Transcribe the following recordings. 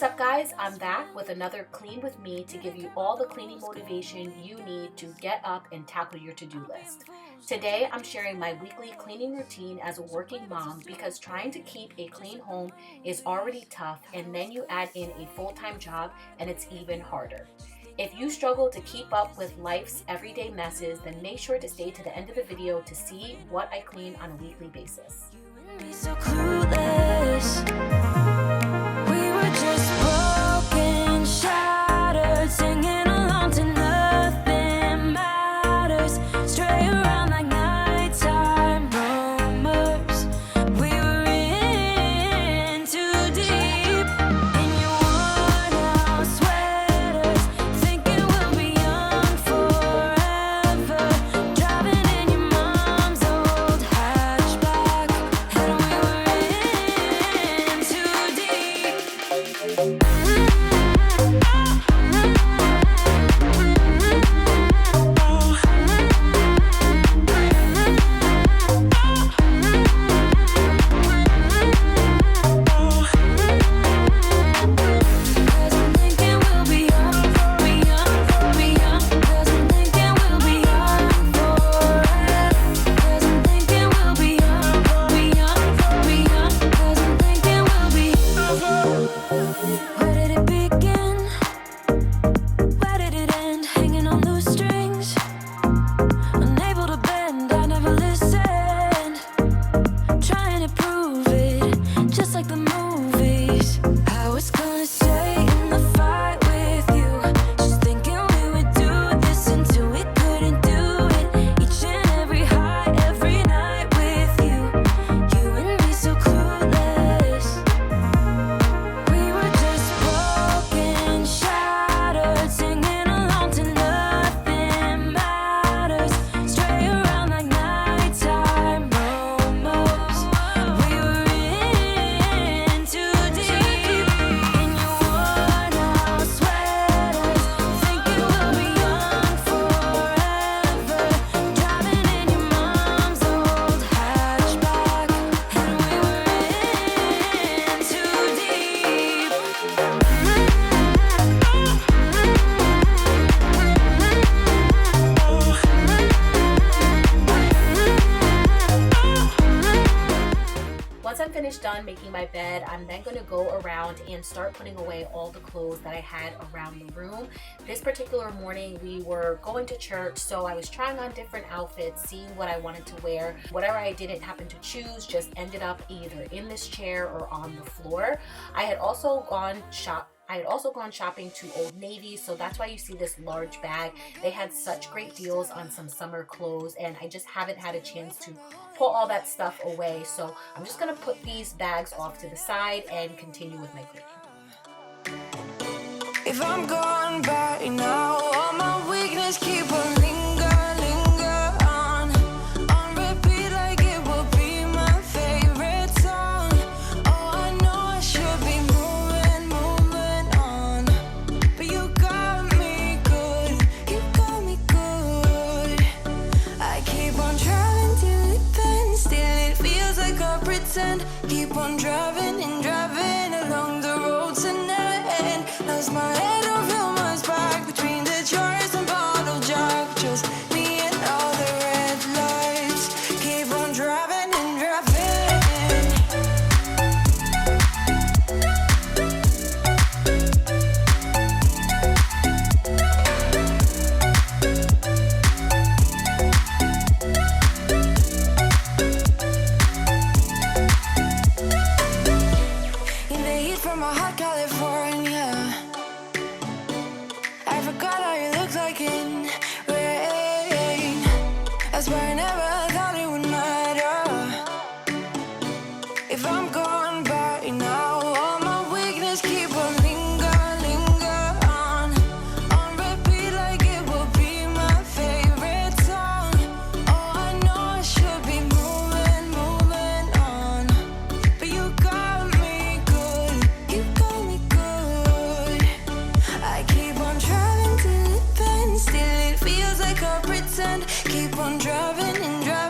What's up guys, I'm back with another Clean With Me to give you all the cleaning motivation you need to get up and tackle your to-do list. Today I'm sharing my weekly cleaning routine as a working mom because trying to keep a clean home is already tough, and then you add in a full-time job and it's even harder. If you struggle to keep up with life's everyday messes, then make sure to stay to the end of the video to see what I clean on a weekly basis. So clueless. We were just broken, shattered, singing along to nothing matters. Stray around like nighttime rumors. We were in too deep in your worn-out sweaters, thinking we'll be young forever. Driving in your mom's old hatchback, and we were in too deep. Where did it begin? Where did it end? Hanging on loose strings, unable to bend. I never listened, trying to prove it, just like the movies. I was gonna stay in the fight with you, just thinking we would do this until we couldn't do it. Each and every high, every night with you, you and me so clueless. We were just broken, shattered, singing along to nothing matters. Stray around like nighttime rumors. We were in too deep in your worn-out sweaters, thinking we'll be young forever. Driving in your mom's old hatchback, and we were in too deep. Once I'm finished done making my bed, I'm then going to go around and start putting away all the clothes that I had around the room. This particular morning we were going to church, so I was trying on different outfits, seeing what I wanted to wear. Whatever I didn't happen to choose just ended up either in this chair or on the floor. I had also gone shopping to Old Navy, so that's why you see this large bag. They had such great deals on some summer clothes, and I just haven't had a chance to pull all that stuff away. So I'm just gonna put these bags off to the side and continue with my cleaning. If I'm gone by now, all my weakness keep on linger on repeat like it will be my favorite song. Oh, I know I should be moving on, but you got me good. I keep on driving till it bends, still it feels like I pretend. Keep on driving and driving along the road tonight. Lost my head over my back between the jars and bottle jack. Just me and all the red lights. Keep on driving and driving. In the heat from a hot California, I forgot how you looked like in rain. That's why I never thought it would matter. If I'm gone by now, all my weakness keep on linger on repeat like it will be my favorite song. Oh, I know I should be moving on, but you got me good. I keep on driving till it bends, still it feels like I pretend. Keep on driving and driving.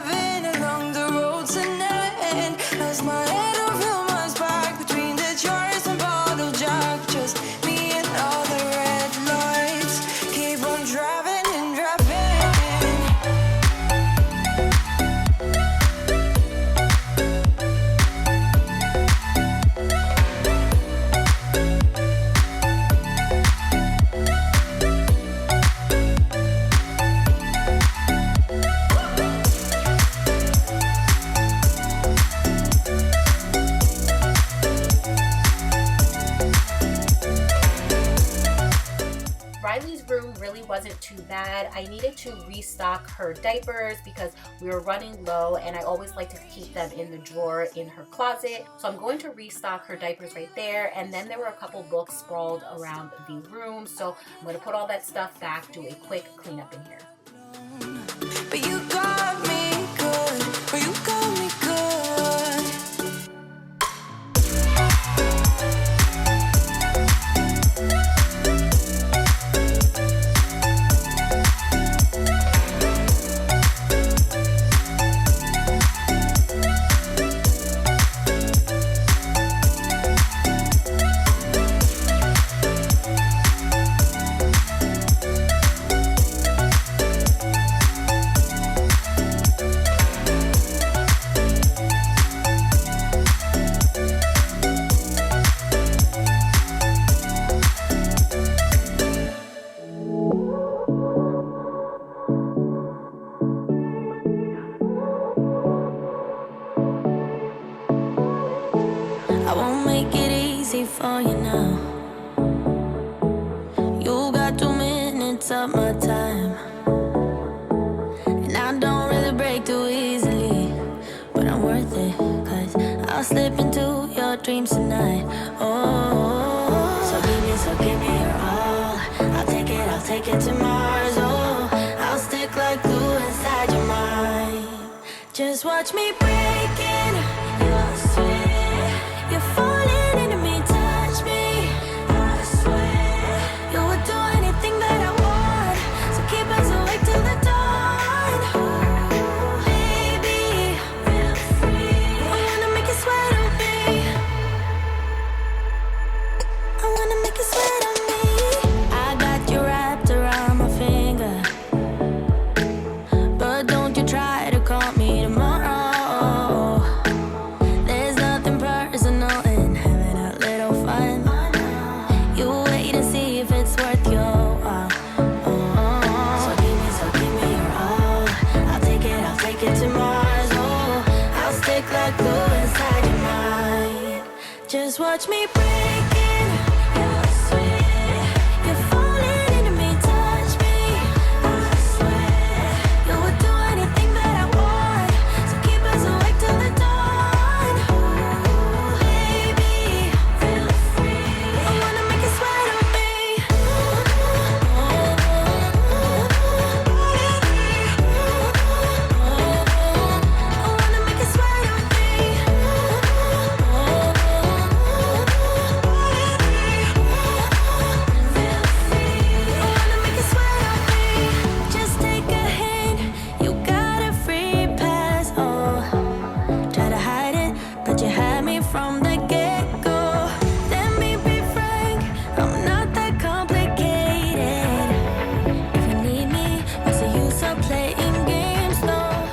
too bad. I needed to restock her diapers because we were running low, and I always like to keep them in the drawer in her closet. So I'm going to restock her diapers right there. And then there were a couple books sprawled around the room. So I'm going to put all that stuff back, do a quick cleanup in here. But you got me good, or you got me good. I won't make it easy for you now. You got 2 minutes of my time, and I don't really break too easily, but I'm worth it, 'cause I'll slip into your dreams tonight. Oh, so give me your all. I'll take it to Mars. Oh, I'll stick like glue inside your mind. Just watch me breaking your sweat. You're falling into me, touch me. I swear you would do anything that I want, so keep us awake till the dawn. Ooh, baby, feel free. I wanna make you sweat on me. I wanna make you sweat on me. I got you wrapped around my finger, but don't you try to call me tomorrow. There's nothing personal in having a little fun. You wait and see if it's worth your while. So give me your all. I'll take it to Mars. Oh, I'll stick like glue inside your mind. Just watch me breaking your sweat. You're falling into me, touch me. I swear you would do anything that I want, so keep us awake till the dawn. Ooh, baby, feel free. I wanna make you sweat on me. I wanna make you sweat on me. Feel free. I wanna make you sweat on me. Just take a hint, you got a free pass. Oh, try to hide it, but you had me from the get-go. Let me be frank, I'm not that complicated. If you need me, what's the use of playing games though?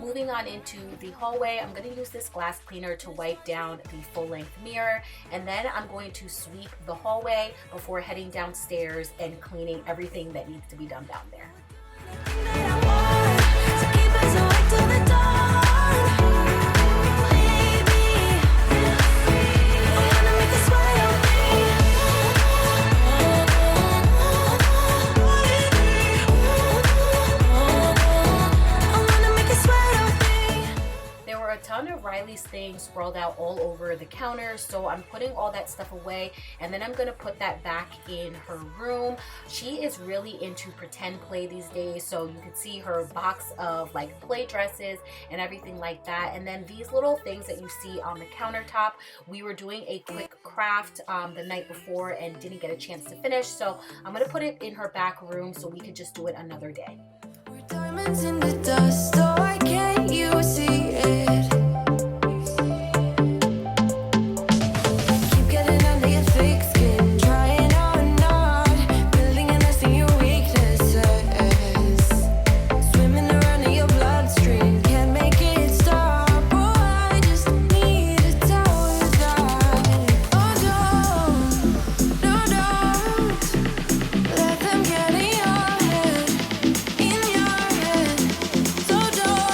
Moving on into the hallway, I'm going to use this glass cleaner to wipe down the full-length mirror, and then I'm going to sweep the hallway before heading downstairs and cleaning everything that needs to be done down there. That I want, so keep us awake till the dawn. Baby, feel free. I wanna make you sweat on me. I wanna make you sweat on me. There were a ton of Riley's things sprawled out all over the counter, so I'm putting all that stuff away, and then I'm going to put that back in her room. She is really into pretend play these days, so you can see her box of like play dresses and everything like that. And then these little things that you see on the countertop, we were doing a quick craft the night before and didn't get a chance to finish, so I'm going to put it in her back room so we could just do it another day. We're diamonds in the dust, so why can't you see it? Keep getting under your thick skin, trying on not building a nest in your weaknesses. Swimming around in your bloodstream, can't make it stop. Oh, I just need to tell you that. Oh, don't let them get in your head, in your head. So don't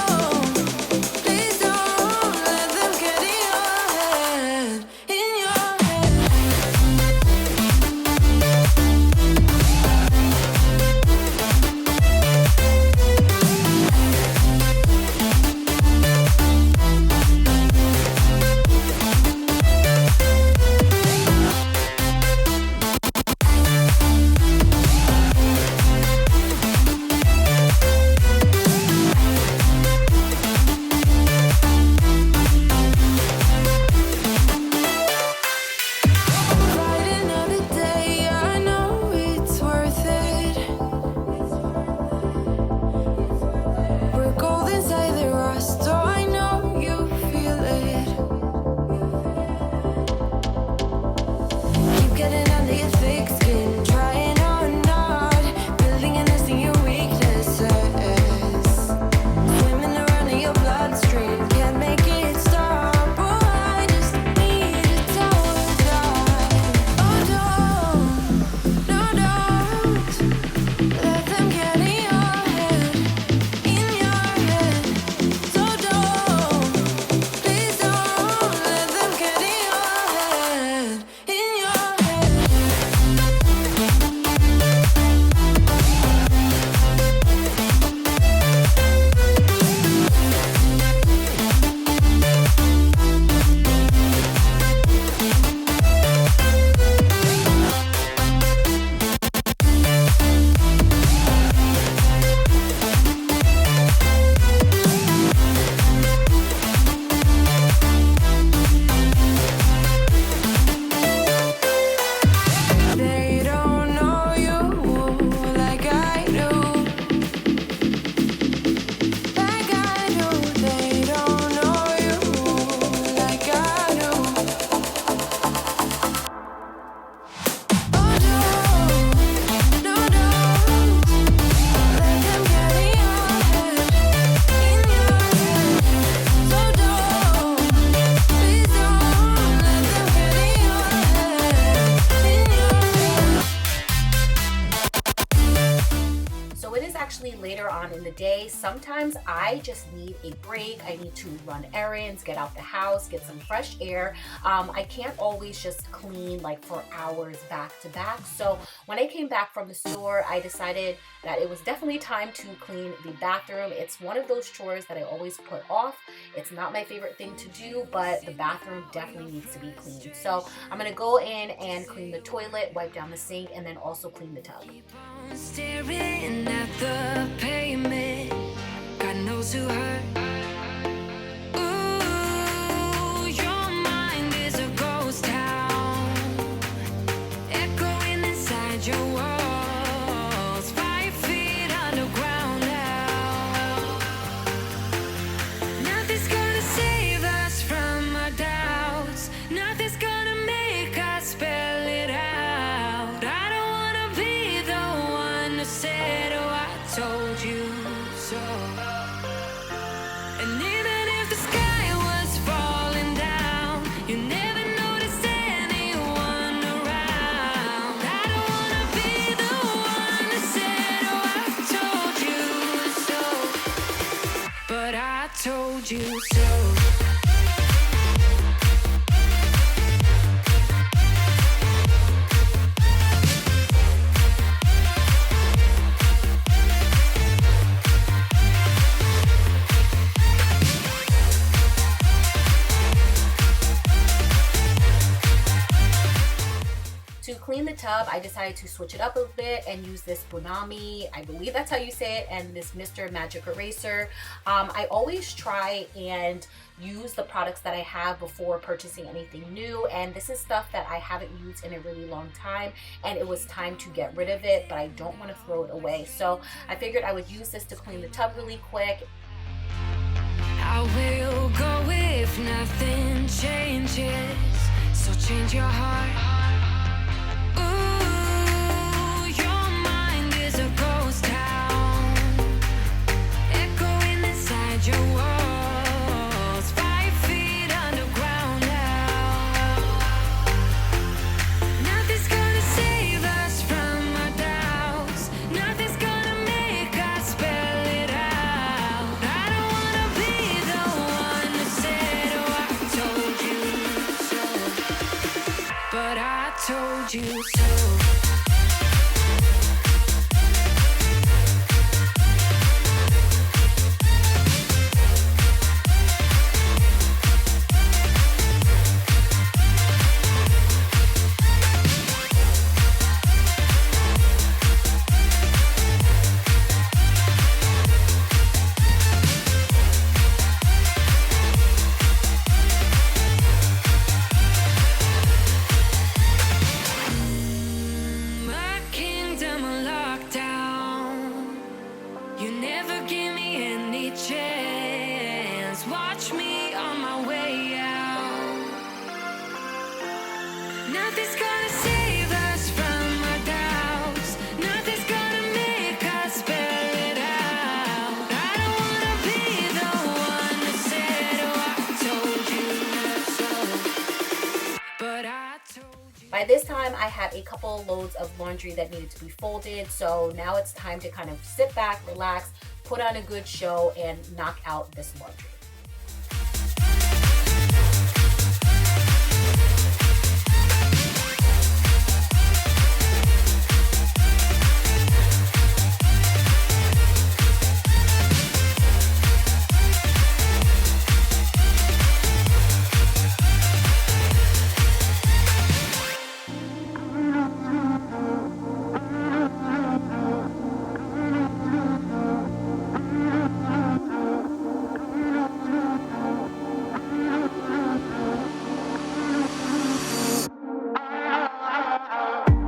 say sometimes I just need a break. I need to run errands, get out the house, get some fresh air. I can't always just clean like for hours back to back. So when I came back from the store, I decided that it was definitely time to clean the bathroom. It's one of those chores that I always put off. It's not my favorite thing to do, but the bathroom definitely needs to be cleaned. So I'm gonna go in and clean the toilet, wipe down the sink, and then also clean the tub. Staring at the pavement, God knows who hurt. Ooh, your mind is a ghost town, echoing inside your walls, 5 feet underground now. Nothing's gonna save us from our doubts. Nothing's gonna make us spell it out. I don't wanna be the one who said, oh, I told you so. And even if the sky was falling down, you never noticed anyone around. I don't wanna be the one who said, oh, I told you so. But I told you so. To clean the tub, I decided to switch it up a bit and use this Bonami, I believe that's how you say it, and this Mr. Magic Eraser. I always try and use the products that I have before purchasing anything new, and this is stuff that I haven't used in a really long time, and it was time to get rid of it, but I don't want to throw it away. So I figured I would use this to clean the tub really quick. I will go if nothing changes, so change your heart. Ooh, your mind is a ghost town, echoing inside your walls, 5 feet underground now. Nothing's gonna save us from our doubts. Nothing's gonna make us spell it out. I don't wanna be the one who said, oh, I told you so. But I told you so. My kingdom on lockdown. You never give me any chance. Watch me on my way out. Nothing's gonna save us from our doubts. Nothing's gonna make us spell it out. I don't wanna be the one that said, oh, I told you so. But I told you. By this time, I had a couple loads of laundry that needed to be folded, so now it's time to kind of sit back, relax, put on a good show, and knock out this laundry.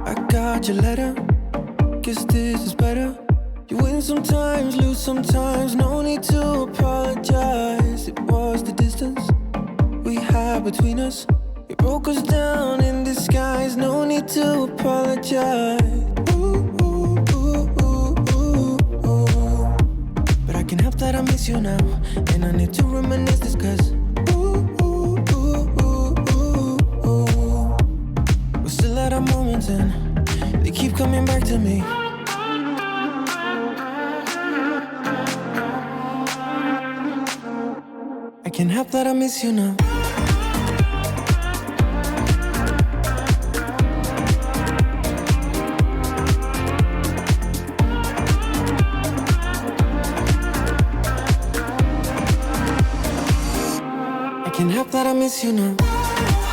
I got your letter, guess this is better. You win sometimes, lose sometimes, no need to apologize. It was the distance we had between us. It broke us down in disguise, no need to apologize. Ooh, ooh, ooh, ooh, ooh, ooh. But I can't help that I miss you now, and I need to reminisce this cause we're still at our moments and they keep coming back to me. I can't help that I miss you now. I can't help that I miss you now.